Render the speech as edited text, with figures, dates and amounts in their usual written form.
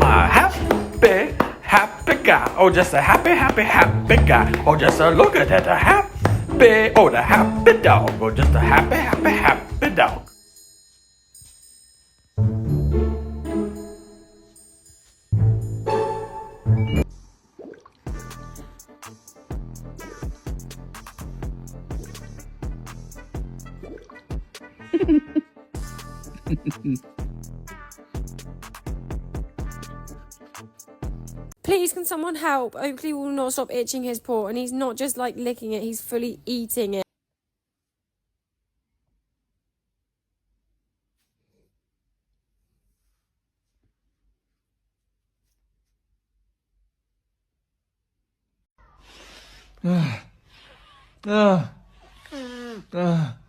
my happy, happy guy. Oh, just a happy, happy, happy guy. Oh, just a look at that, a happy, oh, the happy dog. Oh, just a happy, happy, happy dog. Please, can someone help? Oakley will not stop itching his paw, and he's not just like licking it, he's fully eating it. Ah. Ah. Ah.